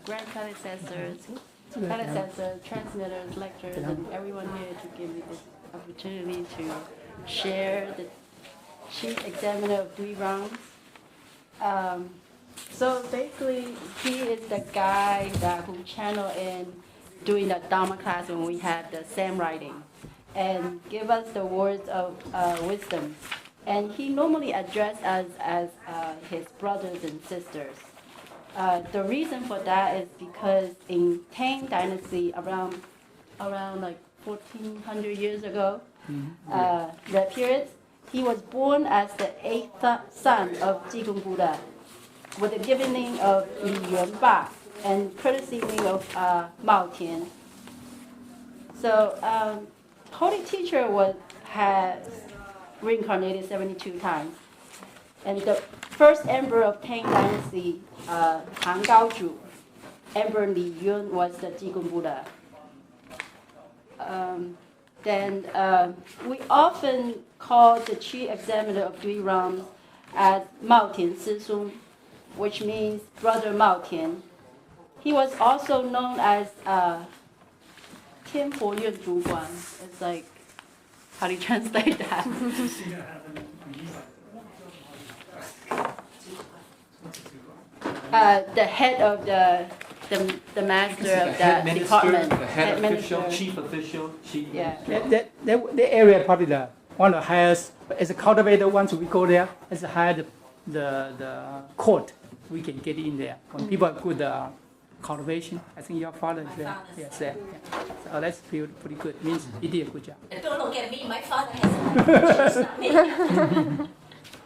grand predecessors, transmitters, lecturers, and everyone here to give me this opportunity to share the chief examiner of 3 rounds. So basically, he is the guy who channeled in during the Dharma class when we had the Sam writing and give us the words of wisdom. And he normally addressed us as his brothers and sisters. The reason for that is because in Tang Dynasty, around like 1400 years ago, that period, he was born as the 8th son of Jigung Buddha, with the given name of Li Yuanba and courtesy name of Mao Tian. So Holy Teacher has reincarnated 72 times. And the first emperor of Tang Dynasty, Han Gaozhu, Emperor Li Yun, was the Jigung Buddha. Then we often call the chief examiner of 3 realms as Mao Tian Sisung, which means Brother Mao Tian. He was also known as Tian Po Yun Zhu Guan. It's like, how do you translate that? The head of the master of the department. The head official, chief official. Yeah. The area probably one of the highest, as a cultivator, once we go there, as a higher the court, we can get in there. When people have good cultivation, I think your father is there. Yes, there. Yeah. So that's pretty good. Means he did a good job. Don't look at me, my father has a me.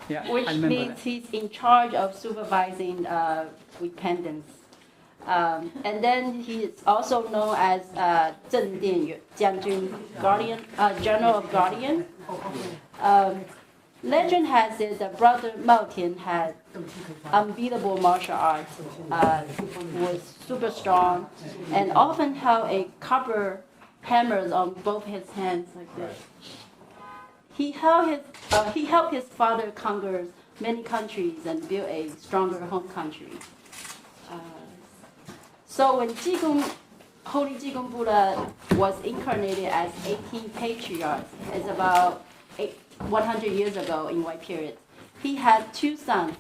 Yeah, Which means he's in charge of supervising repentance. And then he is also known as Zhen Dian Jiangjun, guardian, general of guardian. Legend has it that Brother Mao Tian had unbeatable martial arts, was super strong, and often held a copper hammers on both his hands like this. He helped his father conquer many countries and build a stronger home country. So when Holy Jigung Buddha was incarnated as 18 patriarchs, it's about 100 years ago in White period. He had 2 sons,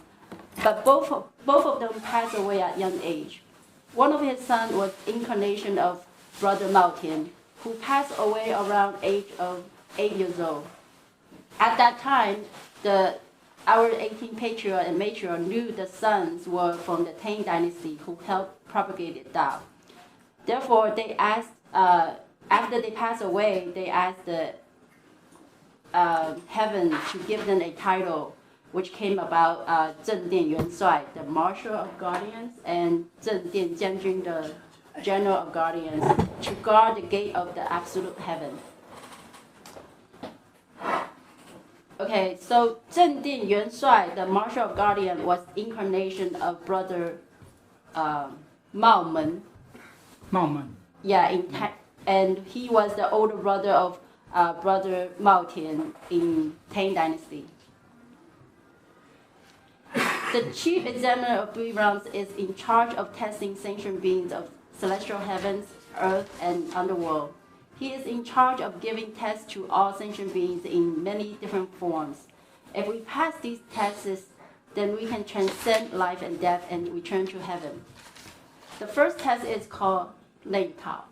but both of them passed away at young age. One of his sons was incarnation of Brother Mao Tian, who passed away around age of 8 years old. At that time, our 18 patriarch and matriarch knew the sons were from the Tang Dynasty who helped propagate Tao. Therefore, they asked, after they passed away, they asked the heaven to give them a title, which came about Zhen Dian Yuan Sui, the Marshal of Guardians, and Zhen Dian Jiangjun, the General of Guardians, to guard the gate of the absolute heaven. Okay, so Zhen Dian Yuan Sui, the Marshal of Guardian, was incarnation of Brother Mao Men. Mao Men. Yeah, and he was the older brother of Brother Mao Tian in Tang Dynasty. The chief examiner of 3 realms is in charge of testing sentient beings of celestial heavens, earth, and underworld. He is in charge of giving tests to all sentient beings in many different forms. If we pass these tests, then we can transcend life and death and return to heaven. The first test is called Lei Tao,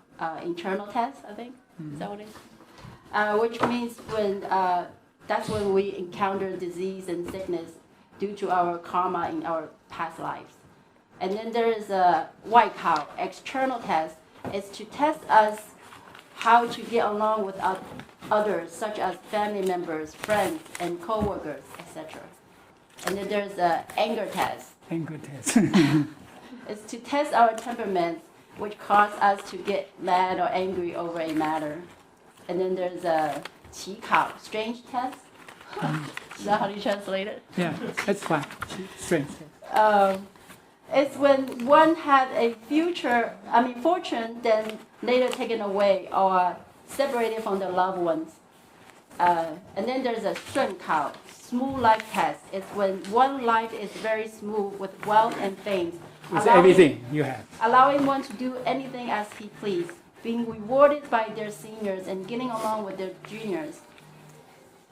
internal test, I think. Is that what it is? Which means that's when we encounter disease and sickness due to our karma in our past lives. And then there is a White Cow, external test. It's to test us how to get along with others, such as family members, friends, and co-workers, etc. And then there's an anger test. Anger test. It's to test our temperament, which cause us to get mad or angry over a matter. And then there's a qi kao, strange test. Is that how you translate it? Yeah, that's fine. Strange. It's when one had a fortune, then later taken away or separated from the loved ones. And then there's a shun kao, smooth life test. It's when one life is very smooth with wealth and fame, with everything you have. allowing one to do anything as he pleased, being rewarded by their seniors and getting along with their juniors.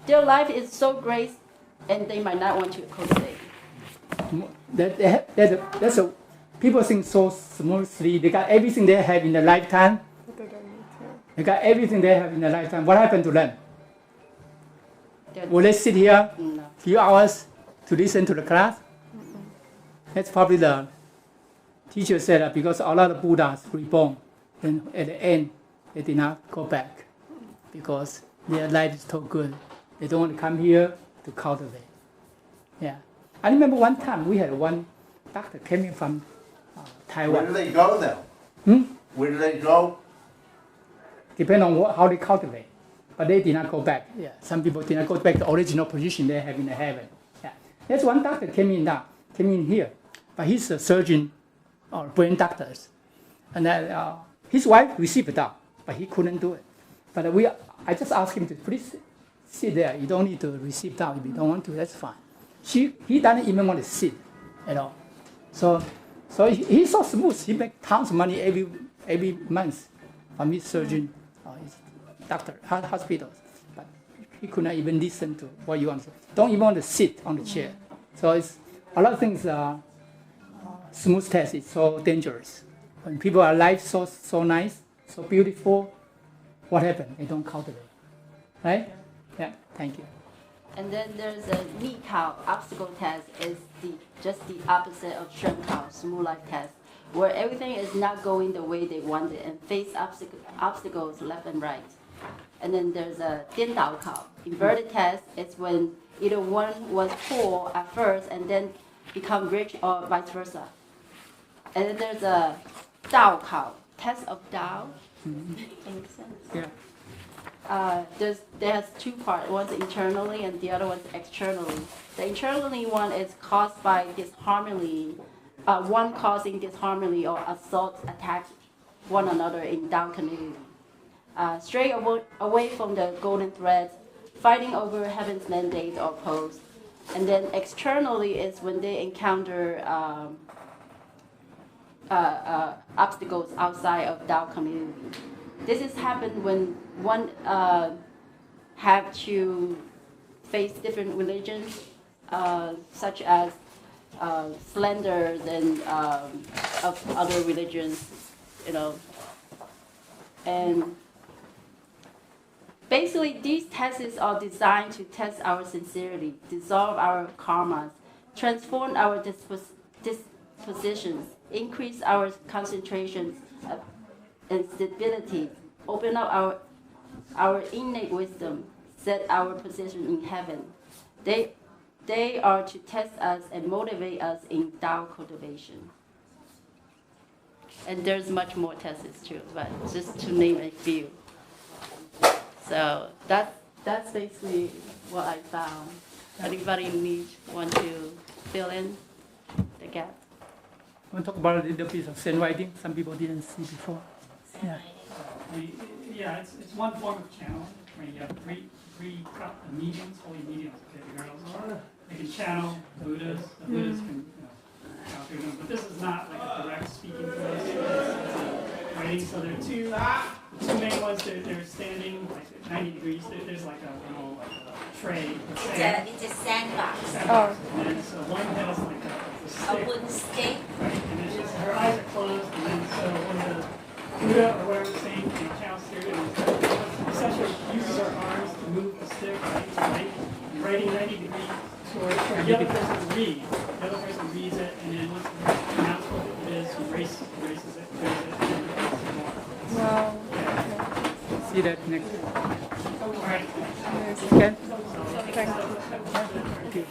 Their life is so great, and they might not want to cultivate. That's a, people think so smoothly. They got everything they have in their lifetime. They got everything they have in their lifetime. What happened to them? Will they sit here No. few hours to listen to the class? That's probably the teacher said that because a lot of Buddhas reborn, then at the end they did not go back because their life is so good. They don't want to come here to cultivate. Yeah, I remember one time we had one doctor came in from Where Taiwan. do they go now? Where do they go? Depend on how they cultivate, but they did not go back. Yeah, some people did not go back to the original position they have in the heaven. Yeah, there's one doctor came in here, but he's a surgeon or brain doctors, and then his wife received it out, but he couldn't do it. But I just asked him to please sit there. You don't need to receive it out if you don't want to. That's fine. He doesn't even want to sit at all. So he's so smooth. He makes tons of money every month from his surgeon, his doctor, hospitals. But he could not even listen to what you want to say. Don't even want to sit on the chair. So it's a lot of things. Smooth test is so dangerous. When people are life so nice, so beautiful, what happened? They don't cultivate, right? Yeah. Thank you. And then there's a neat cow obstacle test is just the opposite of shrimp cow smooth life test, where everything is not going the way they want it and face obstacles left and right. And then there's a 颠倒考 inverted test. It's when either one was poor at first and then become rich or vice versa. And then there's a 道考 test of Tao. Makes sense. Yeah. There's two parts. One's internally and the other one's externally. The internally one is caused by disharmony, one causing disharmony or assault, attack one another in Tao community. Stray away from the golden thread, fighting over heaven's mandate or post. And then externally is when they encounter obstacles outside of Tao community. This has happened when one have to face different religions, such as slanders and of other religions, And basically, these tests are designed to test our sincerity, dissolve our karmas, transform our dispositions, increase our concentrations and stability, open up our innate wisdom, set our position in heaven. They are to test us and motivate us in Tao cultivation. And there's much more tests too, but just to name a few. So that's basically what I found. Anybody want to fill in the gap? I want to talk about a little piece of Zen writing. Some people didn't see before. Yeah. It's one form of channel where you have three mediums, holy mediums. Okay, the girls, they can channel the Buddhas. The Buddhas can talk through them, but this is not like a direct speaking voice. It's writing. So there are the two main ones. They're standing like 90 degrees. There's like a little tray. It's a sandbox. And then so one has like a A stick. wooden stick. Right, and it's just her eyes are closed, and then so when the Buddha or whatever the saying channels through, and essentially uses our arms to move the stick, right? So writing 90 degrees toward the other person to read. The other person reads it, and then once they announce what it is, he erases it, clears it, and then erases it more. Wow. See that next. All right. Okay. Thank you.